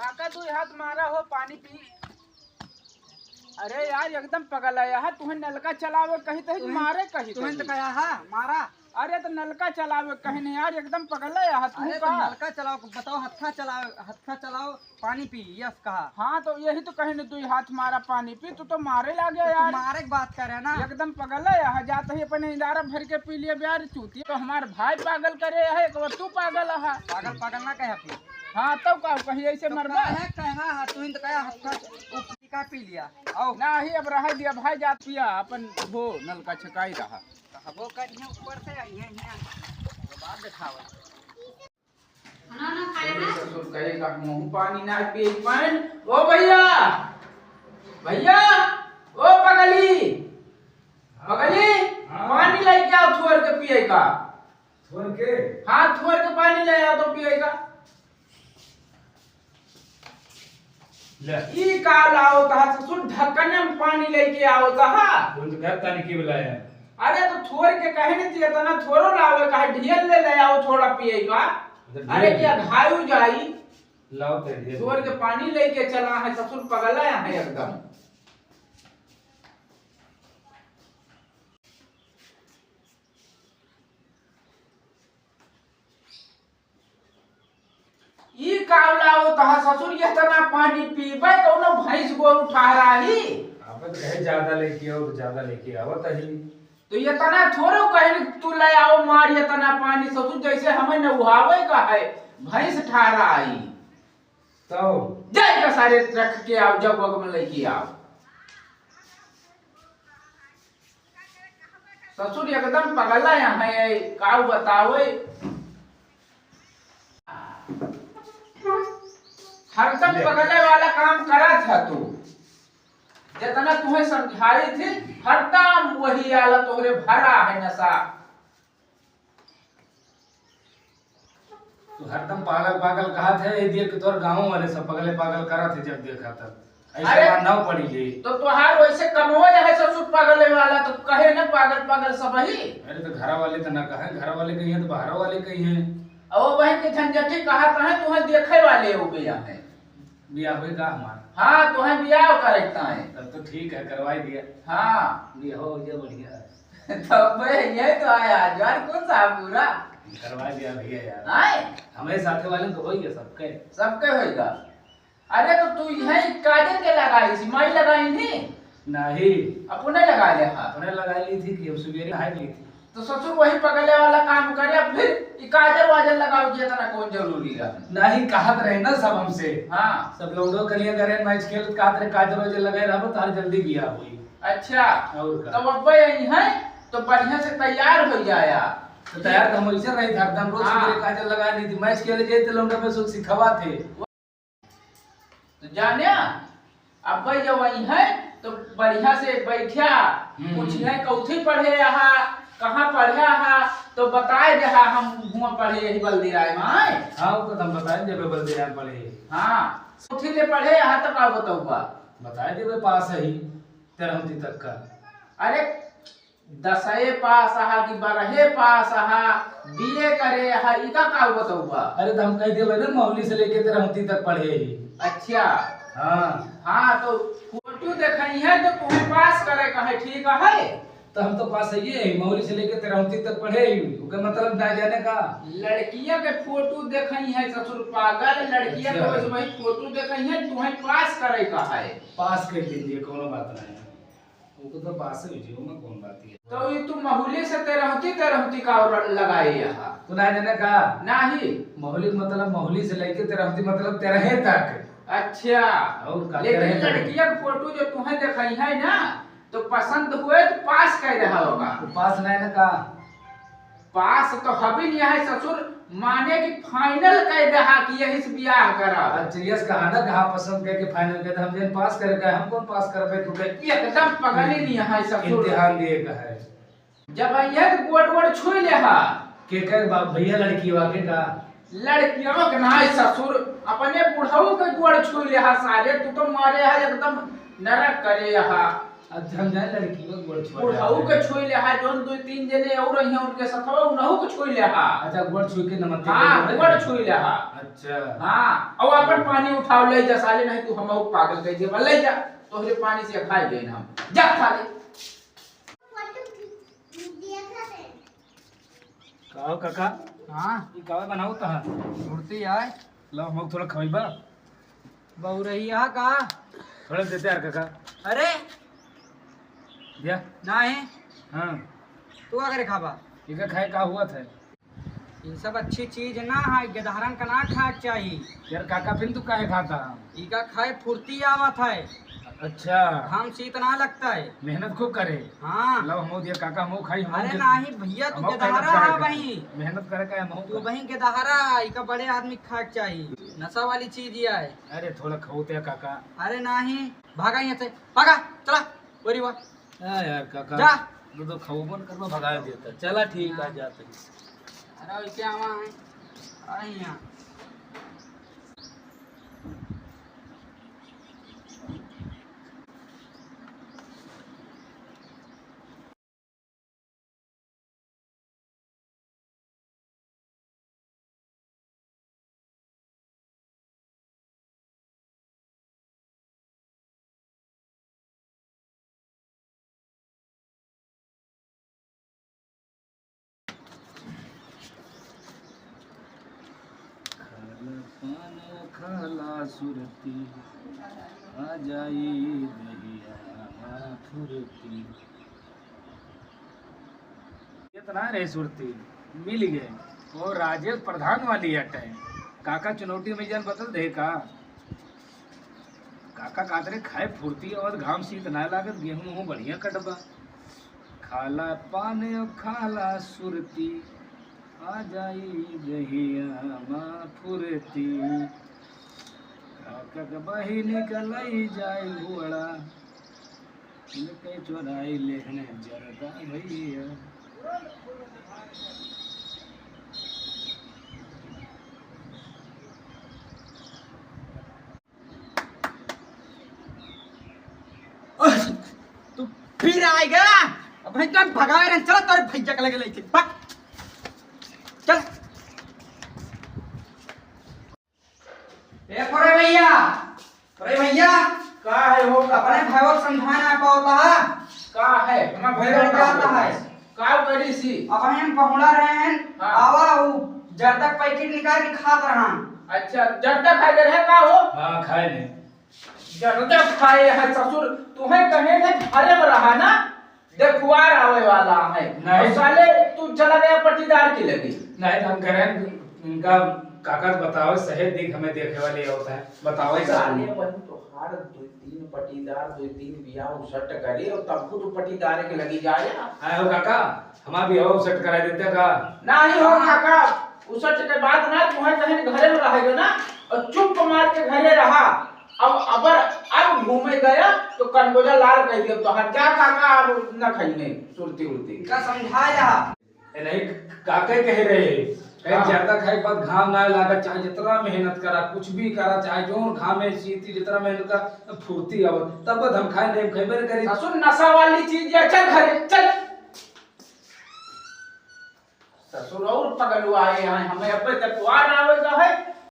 काका तू हाथ मारा हो पानी पी। अरे यार एकदम पगल है यार, तुम्हें नलका चलावे कहीं तो मारे कहीं तुम्हें तो कहा हा मारा। अरे तो नलका चलावे कहीं नहीं यार, एकदम पगल है यार तू अरे तो का। नलका चलाओ, बताओ हत्था चलाओ पानी पी, यस कहा। हाँ तो यही तो कहीं तू हाथ मारा पानी पी, तू तो मारे ला गया तो यार। मारे की बात कर रहे हैं ना। एकदम पगल है यार, जाते ही अपने इदारा भर के पी लिए यार चूती। तो हमारे भाई पागल करे है, एक बार तू पागल है। पागल पागल ना कहे फिर। हाँ तो का कहीं ऐसे तो मरवा है कहा हा तुम तो कहा हत्था का पी लिया। आओ ना ही अब रह दिया भाई, जा पिया अपन वो नलका छकाई रहा। वो करिए ऊपर से यहाँ बात दिखावा। ससुर कहेगा मुंह पानी ना पी पान। ओ भैया भैया, ओ पगली पगली, पानी लेके आओ थोड़ के पिए का। थोड़ के? हाँ थोड़ के पानी ले आओ तो पिए का। ई का लाओ ता ससुर, ढक्कन में पानी लेके आओ ता। बोल तो घर तानी की बुलाया। अरे तो थोड़ के कहे नहीं दिया था ना, थोड़ो लावे का ढेर ले आओ थोड़ा पिए का। अरे क्या घायु जाई, लाओ ते ढेर। थोड़ के पानी लेके चला है ससुर, पगल है एकदम। ई कावलाओ तहा ससुर, ये तना पानी पीबे कोनो भैंस गोर उठा रही। अब तो कहे ज्यादा लेके आओ तो ज्यादा लेके आओ तही। तो ये तना थोड़ो कहे तू ले आओ मार ये तना पानी ससुर, जैसे हमें न उहावे का है भैंस ठारा आई। तो जाए का सारे रख के आओ, जब वग में लेके आओ। ससुर एकदम पगला यहाँ है, काऊ बताओ। हरदम पगले वाला काम करा था तू, जितना तुम्हें समझाई थी हरदम वही आला तोहरे भरा है नशा। तू हरदम पागल पागल कहा थे, ये देख तोर गांव वाले सब पगले पागल करा थे जब देखा तब। ऐसे अरे मानना पड़ी ये। तो तुहार वैसे कमो है ससुर पगले वाला, तो कहे ना पागल पागल सब ही। अरे तो घर वाले तो ना कहे, घर वाले कही है तो बाहर वाले कही है। और वही के झंझटी कहा है, तुम्हें देखे वाले हो गया है। बिया हुए का हमारा। हाँ तुम्हें बियाह करता है। तब तो ठीक है, करवाई दिया। हाँ बिया हो ये बढ़िया है। तो ये तो आया यार, कौन सा पूरा करवा दिया भैया यार। आए हमारे साथे वाले को हो गया सबके। सबके होएगा। अरे तो तू यही काजल के लगाई थी, माई लगाई थी नहीं, अपने लगा ले। हाँ अपने लगा ली थी कि हम सवेरे हाई ली थी। तो ससुर वही पगले वाला काम करे, फिर काजल वाजल लगाओ जी, इतना कौन जरूरी है। नहीं कहत रहे ना सब हमसे। हाँ सब लोग कलिया करे मैच खेल कहत रहे काजल वाजल लगाए रहबो तार जल्दी बिया हुई। अच्छा और तो अब यही है तो बढ़िया से तैयार हो जाया। तो तैयार तो हम ऐसे रही था हरदम, रोज हाँ। सवेरे काजल लगा ली थी, मैच खेले जाए तो लौंडा में सुख सिखवा थे। तो जाने अब भाई जब वही है तो बढ़िया से बैठा पूछिए कौथी पढ़े यहाँ, कहाँ पढ़े हा, तो बताए जहा हम हुआ पढ़े यही बल्दी राय में। हाँ वो तो हम बताए जब बल्देराम पढ़े। हाँ कौथी ले पढ़े यहाँ तक का बताऊंगा। बताए जब पास है ही 13वीं तक का। अरे 10 पास आहा कि 12 पास आहा, बीए करे आहा, इका का बताऊंगा। अरे तो हम कह देवे ना मौली से लेके 13वीं तक पढ़े ही। अच्छा हाँ हाँ तो फोटो देखई है तो तुम्हें पास करे कहे, ठीक है। तो हम तो पास है ये मौली से लेके 13वीं तक पढ़े ही, उसका मतलब ना जाने का। लड़कियां के फोटो देखई है ससुर पागल, लड़कियां अच्छा। के वही फोटो देखई है, तुम्हें पास करे का है। पास कर दीजिए, कोनो बात नहीं। वो तो पास है जीवन में कौन बात है। तो ये तू महुली से 13वीं का और लगाई यहाँ तो ना जाने का नहीं। मौलिक मतलब मौली से लेके 13वीं मतलब 13 तक। अच्छा और का लेकिन 13 तक। लड़कियां के फोटो जो तुम्हें देखई है ना, तो पसंद हुए तो पास कर रहा होगा। तो पास नहीं ना का। पास तो हबी नहीं है ससुर, माने कि फाइनल कह रहा कि यही से ब्याह करा। अच्छा यस कहा ना कहा पसंद करके फाइनल के हम जन पास करे का, हम कौन पास करबे क्योंकि एकदम पगली नहीं है ससुर। इम्तिहान दिए का है। जब ये गोड़ गोड़ छुई ले हा के बाप भैया लड़की वाके का। लड़कियों के नहीं ससुर, अपने बुढ़ऊ के गोड़ छुई ले हा सारे, तू तो मारे हा एकदम नरक करे हा। अब हम जाए लड़की को गोड़ छुआ बुढ़ऊ के छोई ले हा जोन दो तीन जने और रही उनके साथवा उनहु के छोई ले हा। अच्छा गोड़ छुई के नमस्ते हां गोड़ छोई ले हा। अच्छा हां और अपन पानी उठाओ ले जा साले, नहीं तू हमहु पागल कह दे ले जा तोहरे पानी से खाई गए हम जा साले। कहो काका हाँ ई कावे बनाऊ ता मूर्ति आए लो हम थोड़ा खइबा बहु रही है का। थोड़ा देते यार काका अरे दिया नहीं हां तू अगर खाबा इका खाए का हुआ था ये सब अच्छी चीज ना है, गदहरन का ना खाना चाहिए। यार काका फिर तू काहे खाता इका खाए फुर्ती आवत है, अच्छा घाम शीत ना लगता है। मेहनत खूब करे हाँ लो हम दिया काका हम खाई हम अरे नहीं भैया तू गदहरा है वही, मेहनत करे का हम तू वही गदहरा इका बड़े आदमी खाना चाहिए, नशा वाली चीज ये है। अरे थोड़ा खाओते काका अरे नहीं भागा यहाँ से, भागा चला बोरी वाह हां यार काका जा। तो खाओ बन करना भगा देता चला ठीक आ जाते। अरे क्या आवा है आ यहाँ पान खाला सुरती आ जाई दहिया फुरती इतना रे सुरती मिल गए वो राजेश प्रधान वाली हट है काका चुनौती में जान बदल दे का काका कातरे खाए फुर्ती और घाम शीत ना लागत गेहूं हो बढ़िया कटबा खाला पान खाला सुरती आ जाई दहिया माँ फुरती काका के बही निकलई जाए घोड़ा इनके चोराई लेने जरदा भैया तू फिर आएगा। अब भाई तुम भगावे रहे चलो तेरे भैया के लगे लेके भाग चल। ए कोरे भैया का है हो अपने भाई को समझाना पाता है का है हम भैया जाता है का करी सी। अब हम पहुंचा रहे हैं हाँ। आवा वो जर्दा पैकेट निकाल के खा रहा। अच्छा जर्दा खाए दे रहे का हो हाँ खाए ने जर्दा खाए है ससुर तुम्हें कहे थे घरे में रहा ना देखुआर आवे वाला है नहीं। साले तू चला गया पट्टीदार की लगी। नहीं तो हम कह रहे हैं इनका काका बताओ सही दिख हमें देखे वाले होता है बताओ साले वही तो हार दो तीन पट्टीदार दो तीन बियाह उसट करे और तब को तो पट्टीदार के लगी जाए। आए हो काका हमारा भी हो सेट करा देते का नहीं हो काका उसट के बाद ना तुम्हें कहीं घरे में रहेगा ना और चुप मार के घरे रहा। अब घूमे गया तो कनगोजा लाल कह दिया तो हर क्या काका अब न खाइने सुरती उड़ती का समझाया नहीं काके कह रहे कहीं हाँ। ज्यादा खाए के बाद घाम ना लागत चाहे जितना मेहनत करा कुछ भी करा चाहे जो घामे सीती जितना मेहनत का फुर्ती आवत तब हम खाए नहीं खइबे करी ससुर नशा वाली चीज है चल घरे चल। ससुर और पगलू आए हैं हमें अब तक वार आवेगा है